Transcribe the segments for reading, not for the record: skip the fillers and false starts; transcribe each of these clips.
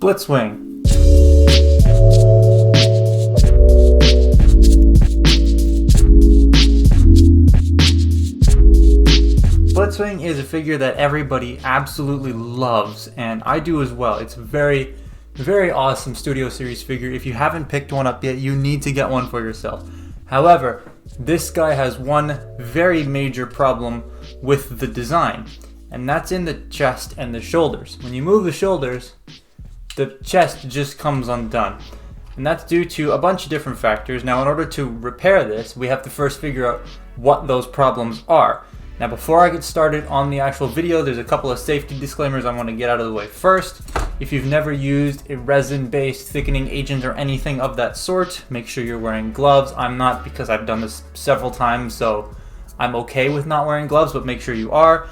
Blitzwing. Blitzwing is a figure that everybody absolutely loves, and I do as well. It's a very, very awesome Studio Series figure. If you haven't picked one up yet, you need to get one for yourself. However, this guy has one very major problem with the design, and that's in the chest and the shoulders. When you move the shoulders, the chest just comes undone. And that's due to a bunch of different factors. Now, in order to repair this, we have to first figure out what those problems are. Now, before I get started on the actual video, there's a couple of safety disclaimers I want to get out of the way first. If you've never used a resin-based thickening agent or anything of that sort, make sure you're wearing gloves. I'm not, because I've done this several times, so I'm okay with not wearing gloves, but make sure you are.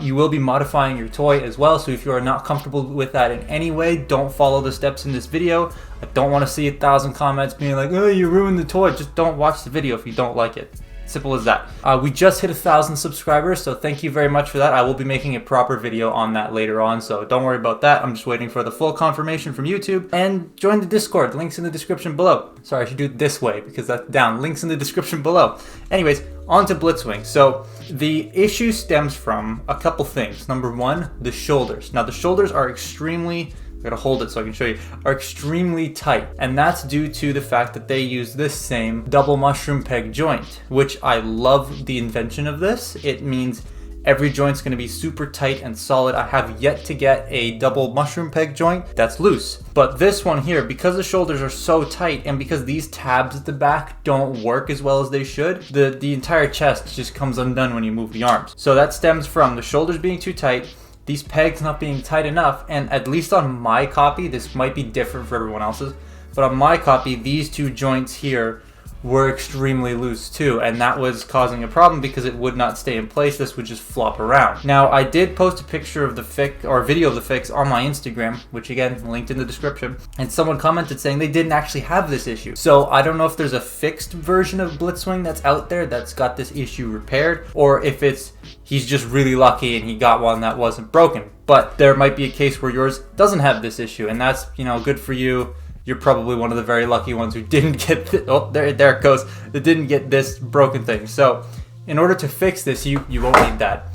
You will be modifying your toy as well, so if you are not comfortable with that in any way, don't follow the steps in this video. I don't want to see 1,000 comments being like, oh, you ruined the toy. Just don't watch the video if you don't like it. Simple as that. We just hit 1,000 subscribers, so thank you very much for that. I will be making a proper video on that later on, so don't worry about that. I'm just waiting for the full confirmation from YouTube. And join the Discord, links in the description below. Sorry, I should do it this way because that's down. Links in the description below. Anyways, on to Blitzwing. So the issue stems from a couple things. Number one, the shoulders. Now the shoulders are extremely, I gotta hold it so I can show you, are extremely tight. And that's due to the fact that they use this same double mushroom peg joint, which I love the invention of this. It means every joint's gonna be super tight and solid. I have yet to get a double mushroom peg joint that's loose. But this one here, because the shoulders are so tight and because these tabs at the back don't work as well as they should, the entire chest just comes undone when you move the arms. So that stems from the shoulders being too tight, these pegs not being tight enough, and at least on my copy, this might be different for everyone else's, but on my copy, these two joints here were extremely loose too, and that was causing a problem because it would not stay in place. This would just flop around. Now, I did post a picture of the fix, or video of the fix, on my Instagram, which again, linked in the description, and someone commented saying they didn't actually have this issue. So I don't know if there's a fixed version of Blitzwing that's out there that's got this issue repaired, or if it's he's just really lucky and he got one that wasn't broken. But there might be a case where yours doesn't have this issue, and that's, you know, good for you. You're probably one of the very lucky ones who didn't get there it goes. That didn't get this broken thing. So in order to fix this, you won't need that.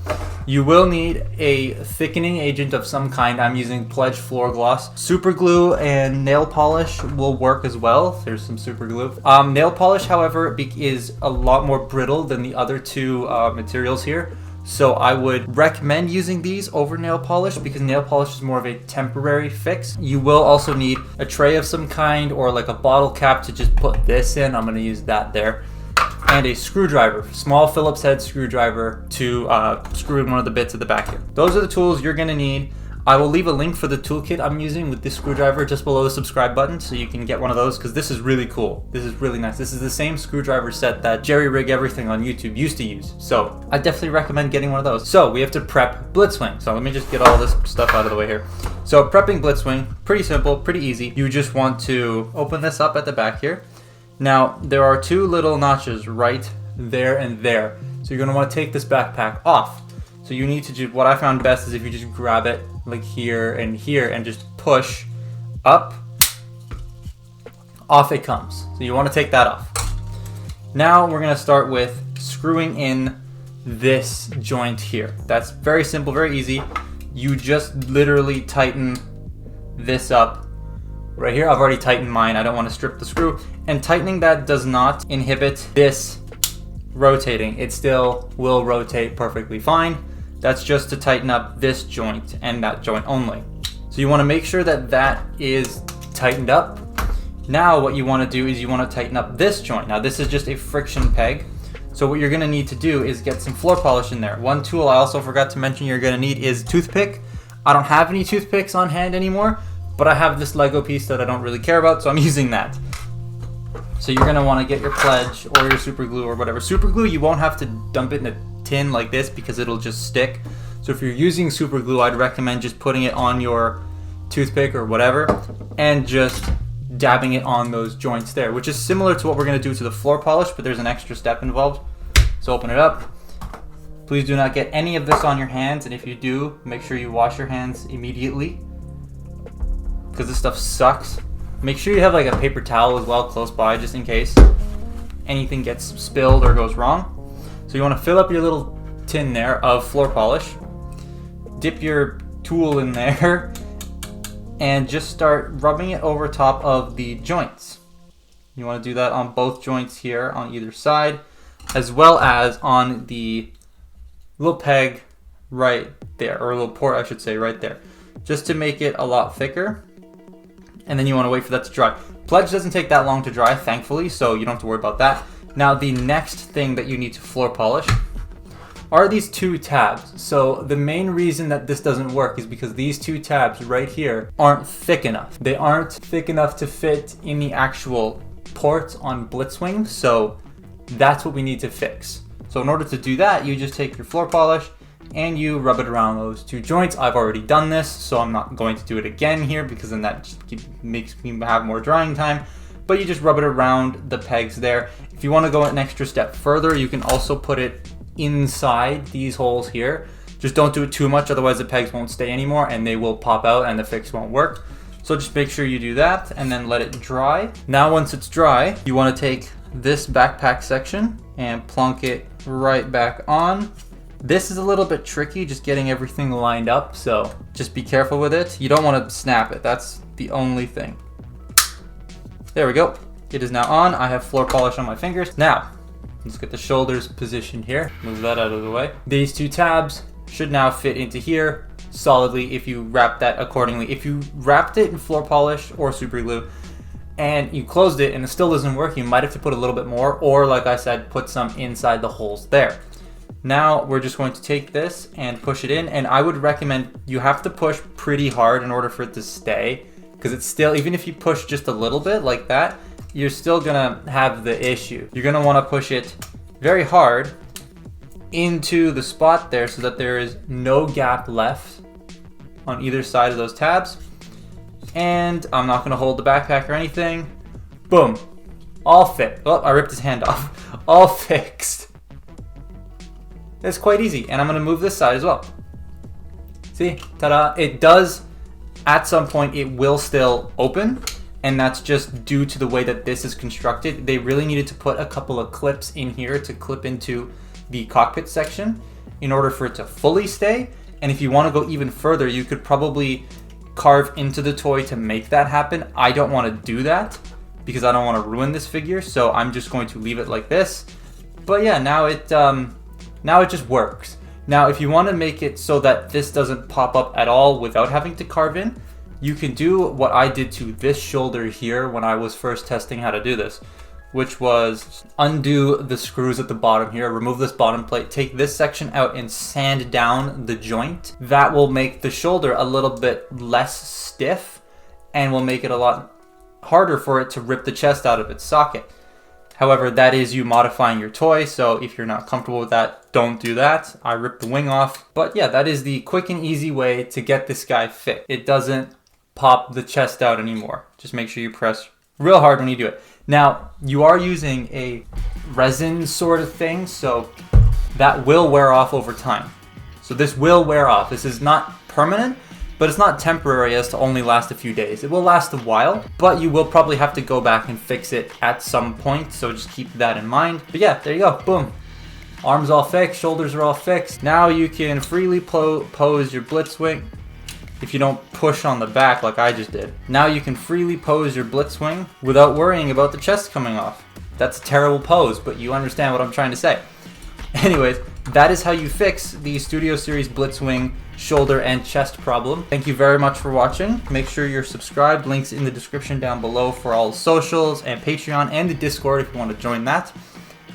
You will need a thickening agent of some kind. I'm using Pledge Floor Gloss. Super glue and nail polish will work as well. There's some super glue. Nail polish, however, is a lot more brittle than the other two materials here. So I would recommend using these over nail polish because nail polish is more of a temporary fix. You will also need a tray of some kind or like a bottle cap to just put this in. I'm gonna use that there. And a screwdriver, small Phillips head screwdriver to screw in one of the bits at the back here. Those are the tools you're gonna need. I will leave a link for the toolkit I'm using with this screwdriver just below the subscribe button so you can get one of those because this is really cool. This is really nice. This is the same screwdriver set that Jerry Rig Everything on YouTube used to use. So I definitely recommend getting one of those. So we have to prep Blitzwing. So let me just get all this stuff out of the way here. So prepping Blitzwing, pretty simple, pretty easy. You just want to open this up at the back here. Now there are two little notches right there and there. So you're gonna wanna take this backpack off. So you need to do, what I found best is if you just grab it like here and just push up, off it comes. So you want to take that off. Now we're going to start with screwing in this joint here. That's very simple, very easy. You just literally tighten this up right here. I've already tightened mine. I don't want to strip the screw. And tightening that does not inhibit this rotating. It still will rotate perfectly fine. That's just to tighten up this joint and that joint only. So you want to make sure that that is tightened up. Now what you want to do is you want to tighten up this joint. Now this is just a friction peg. So what you're going to need to do is get some floor polish in there. One tool I also forgot to mention you're going to need is toothpick. I don't have any toothpicks on hand anymore, but I have this Lego piece that I don't really care about, so I'm using that. So you're going to want to get your Pledge or your super glue or whatever. Super glue, you won't have to dump it in a tin like this because it'll just stick. So if you're using super glue, I'd recommend just putting it on your toothpick or whatever and just dabbing it on those joints there, which is similar to what we're going to do to the floor polish, but there's an extra step involved. So open it up. Please do not get any of this on your hands, and if you do, make sure you wash your hands immediately. because this stuff sucks. Make sure you have like a paper towel as well close by, just in case anything gets spilled or goes wrong. So you want to fill up your little tin there of floor polish, dip your tool in there, and just start rubbing it over top of the joints. You want to do that on both joints here on either side, as well as on the little peg right there, or a little port I should say right there, just to make it a lot thicker. And then you want to wait for that to dry. Pledge doesn't take that long to dry, thankfully, so you don't have to worry about that. Now the next thing that you need to floor polish are these two tabs. So the main reason that this doesn't work is because these two tabs right here aren't thick enough. They aren't thick enough to fit in the actual ports on Blitzwing, so that's what we need to fix. So in order to do that, you just take your floor polish and you rub it around those two joints. I've already done this, so I'm not going to do it again here because then that just makes me have more drying time. But you just rub it around the pegs there. If you want to go an extra step further, you can also put it inside these holes here. Just don't do it too much, otherwise the pegs won't stay anymore and they will pop out and the fix won't work. So just make sure you do that and then let it dry. Now once it's dry, you want to take this backpack section and plunk it right back on. This is a little bit tricky, just getting everything lined up, so just be careful with it. You don't want to snap it, that's the only thing. There we go. It is now on. I have floor polish on my fingers. Now, let's get the shoulders positioned here. Move that out of the way. These two tabs should now fit into here solidly if you wrap that accordingly. If you wrapped it in floor polish or super glue and you closed it and it still doesn't work, you might have to put a little bit more, or like I said, put some inside the holes there. Now we're just going to take this and push it in, and I would recommend you have to push pretty hard in order for it to stay, because it's still, even if you push just a little bit like that, you're still gonna have the issue. You're gonna wanna push it very hard into the spot there so that there is no gap left on either side of those tabs. And I'm not gonna hold the backpack or anything. Boom, all fit. Oh, I ripped his hand off. All fixed. It's quite easy, and I'm gonna move this side as well. See, ta-da. It does, at some point, it will still open, and that's just due to the way that this is constructed. They really needed to put a couple of clips in here to clip into the cockpit section in order for it to fully stay. And if you wanna go even further, you could probably carve into the toy to make that happen. I don't wanna do that because I don't wanna ruin this figure, so I'm just going to leave it like this. But yeah, now it just works. Now, if you want to make it so that this doesn't pop up at all without having to carve in, you can do what I did to this shoulder here when I was first testing how to do this, which was undo the screws at the bottom here, remove this bottom plate, take this section out and sand down the joint. That will make the shoulder a little bit less stiff and will make it a lot harder for it to rip the chest out of its socket. However, that is you modifying your toy, so if you're not comfortable with that, don't do that. I ripped the wing off. But yeah, that is the quick and easy way to get this guy fit. It doesn't pop the chest out anymore. Just make sure you press real hard when you do it. Now, you are using a resin sort of thing, so that will wear off over time. So this will wear off. This is not permanent, but it's not temporary as to only last a few days. It will last a while, but you will probably have to go back and fix it at some point, so just keep that in mind. But yeah, there you go, boom. Arms all fixed, shoulders are all fixed. Now you can freely pose your Blitzwing if you don't push on the back like I just did. Now you can freely pose your Blitzwing without worrying about the chest coming off. That's a terrible pose, but you understand what I'm trying to say. Anyways, that is how you fix the Studio Series Blitzwing shoulder and chest problem. Thank you very much for watching. Make sure you're subscribed. Links in the description down below for all the socials and Patreon and the Discord if you want to join that.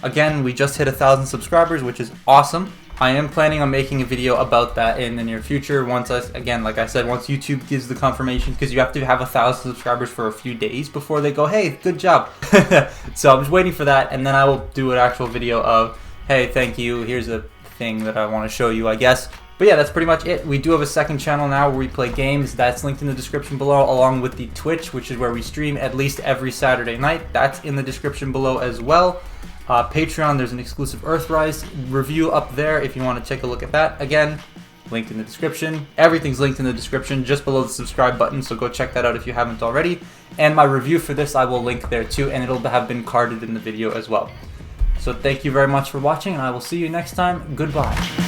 Again, we just hit 1,000 subscribers, which is awesome. I am planning on making a video about that in the near future once, again, like I said, once YouTube gives the confirmation, because you have to have 1,000 subscribers for a few days before they go, hey, good job. So I'm just waiting for that, and then I will do an actual video of, hey, thank you, here's a thing that I want to show you, I guess. But yeah, that's pretty much it. We do have a second channel now where we play games. That's linked in the description below, along with the Twitch, which is where we stream at least every Saturday night. That's in the description below as well. Patreon, there's an exclusive Earthrise review up there if you want to take a look at that. Again, linked in the description. Everything's linked in the description just below the subscribe button, so go check that out if you haven't already. And my review for this I will link there too, and it'll have been carded in the video as well. So thank you very much for watching, and I will see you next time. Goodbye.